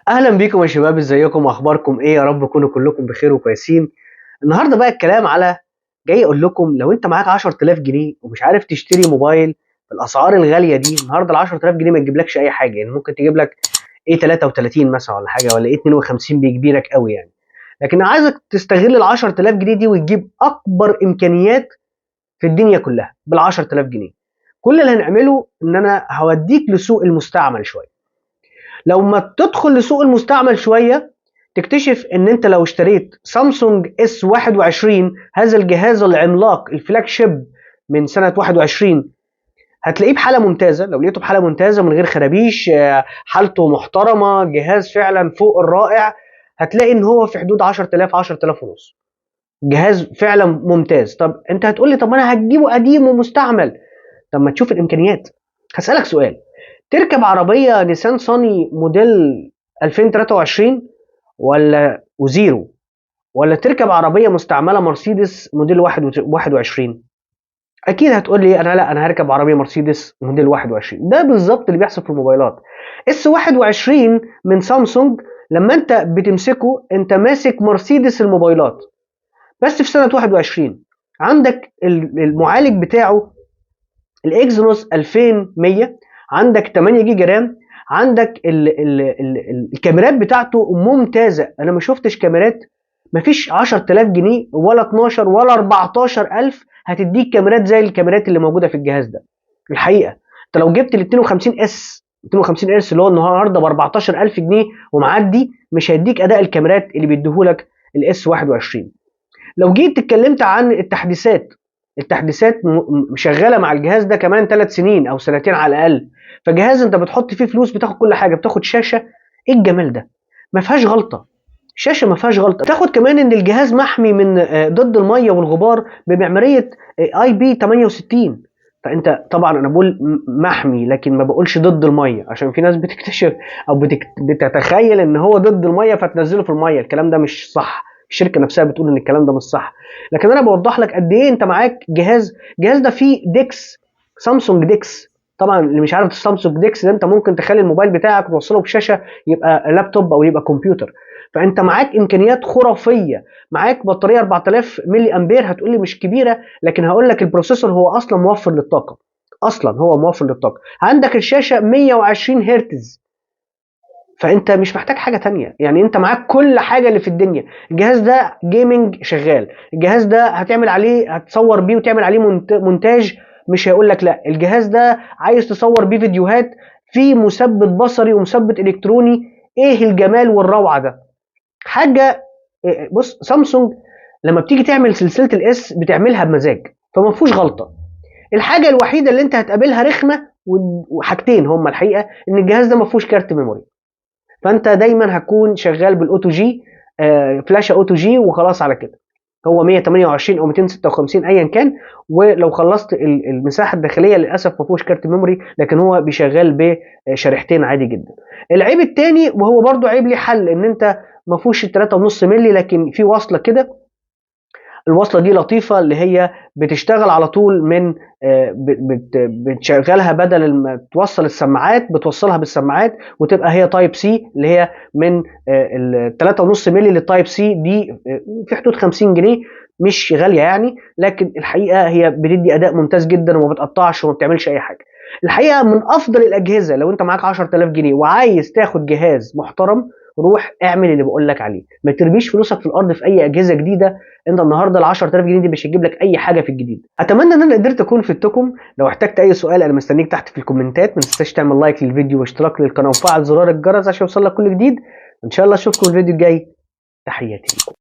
اهلا بيكم يا شباب، ازيكم واخباركم ايه؟ يا رب تكونوا كلكم بخير وكويسين. النهارده بقى الكلام على جاي اقول لكم لو انت معاك 10000 جنيه ومش عارف تشتري موبايل بالاسعار الغاليه دي. النهارده ال 10000 جنيه ما تجيبلكش اي حاجه، يعني ممكن تجيب لك ايه 33 مثلا ولا حاجه، ولا ايه 52 بيكبيرك قوي يعني. لكن عايزك تستغل ال 10000 جنيه دي وتجيب اكبر امكانيات في الدنيا كلها بال 10000 جنيه. كل اللي هنعمله ان انا هوديك لسوق المستعمل شويه. لو ما تدخل لسوق المستعمل شويه تكتشف ان انت لو اشتريت سامسونج اس 21، هذا الجهاز العملاق الفلاج شيب من سنه 21، هتلاقيه بحاله ممتازه. لو لقيته بحاله ممتازه من غير خرابيش، حالته محترمه، جهاز فعلا فوق الرائع، هتلاقي ان هو في حدود 10000 10000 ونص. جهاز فعلا ممتاز. طب انت هتقول لي طب انا هتجيبه قديم ومستعمل. طب ما تشوف الامكانيات. هسالك سؤال: تركب عربيه نيسان صاني موديل 2023 ولا وزيرو، ولا تركب عربيه مستعمله مرسيدس موديل 21؟ اكيد هتقول لي انا لا، انا هركب عربيه مرسيدس موديل 21. ده بالظبط اللي بيحصل في الموبايلات. اس 21 من سامسونج لما انت بتمسكه انت ماسك مرسيدس الموبايلات. بس في سنه 21 عندك المعالج بتاعه الاكزينوس 2100، عندك 8 جيجا رام، عندك الكاميرات بتاعته ممتازه. انا ما شفتش كاميرات، ما فيش 10000 جنيه ولا 12 ولا 14000 هتديك كاميرات زي الكاميرات اللي موجوده في الجهاز ده. الحقيقه انت لو جبت ال 52 اس، 52 اس اللي هو النهارده ب 14000 جنيه ومعدي، مش هيديك اداء الكاميرات اللي بيديهولك الاس 21. لو جيت اتكلمت عن التحديثات، التحديثات شغاله مع الجهاز ده كمان 3 سنين او سنتين على الاقل. فجهاز انت بتحط فيه فلوس، بتاخد كل حاجه، بتاخد شاشه، ايه الجمال ده؟ ما فيهاش غلطه، شاشه ما فيهاش غلطه. تاخد كمان ان الجهاز محمي من ضد الميه والغبار بمعماريه اي بي 68. فانت طبعا انا بقول محمي لكن ما بقولش ضد الميه، عشان في ناس بتكتشف او بتتخيل ان هو ضد الميه فتنزله في الميه. الكلام ده مش صح، الشركه نفسها بتقول ان الكلام ده مش صح. لكن انا بوضح لك قد ايه انت معاك الجهاز ده فيه ديكس، سامسونج ديكس. طبعا اللي مش عارف السامسونج ديكس ده، انت ممكن تخلي الموبايل بتاعك توصله بشاشه يبقى لابتوب او يبقى كمبيوتر. فانت معاك امكانيات خرافيه، معاك بطاريه 4000 ملي امبير. هتقول لي مش كبيره، لكن هقول لك البروسيسور هو اصلا موفر للطاقه، اصلا هو موفر للطاقه. عندك الشاشه 120 هرتز، فانت مش محتاج حاجه تانية. يعني انت معاك كل حاجه اللي في الدنيا. الجهاز ده جيمنج شغال، الجهاز ده هتعمل عليه، هتصور بيه وتعمل عليه مونتاج، مش هيقول لك لا. الجهاز ده عايز تصور بيه فيديوهات، في مثبت بصري ومثبت الكتروني. ايه الجمال والروعه ده؟ حاجه. بص، سامسونج لما بتيجي تعمل سلسله الاس بتعملها بمزاج، فما فيهوش غلطه. الحاجه الوحيده اللي انت هتقابلها رخمه، وحاجتين هما الحقيقه، ان الجهاز ده ما فيهوش كارت ميموري. فانت دايما هتكون شغال بالاوتو جي، فلاشه اوتو جي وخلاص على كده. هو 128 او 256 ايا كان. ولو خلصت المساحه الداخليه للاسف ما فيهوش كارت ميموري، لكن هو بيشغل بشريحتين عادي جدا. العيب الثاني وهو برضو عيب ليه حل، ان انت ما فيهوش 3.5 مللي، لكن في وصله كده. الوصله دي لطيفه، اللي هي بتشتغل على طول من بتشغلها، بدل ما توصل السماعات بتوصلها بالسماعات، وتبقى هي تايب سي، اللي هي من ال 3.5 مللي للتايب سي دي، في حدود 50 جنيه، مش غاليه يعني. لكن الحقيقه هي بتدي اداء ممتاز جدا وما بتقطعش وما بتعملش اي حاجه. الحقيقه من افضل الاجهزه لو انت معاك 10000 جنيه وعايز تاخد جهاز محترم، روح اعمل اللي بقول لك عليه. ما ترميش فلوسك في الارض في اي اجهزه جديده. انت النهارده ال 10000 جنيه دي مش هتجيب لك اي حاجه في الجديد. اتمنى ان انا قدرت اكون فدتكم. لو احتجت اي سؤال انا مستنيك تحت في الكومنتات. ما تنساش تعمل لايك للفيديو واشتراك للقناه وفعل زرار الجرس عشان يوصلك كل جديد. ان شاء الله اشوفكم الفيديو الجاي. تحياتي لكم.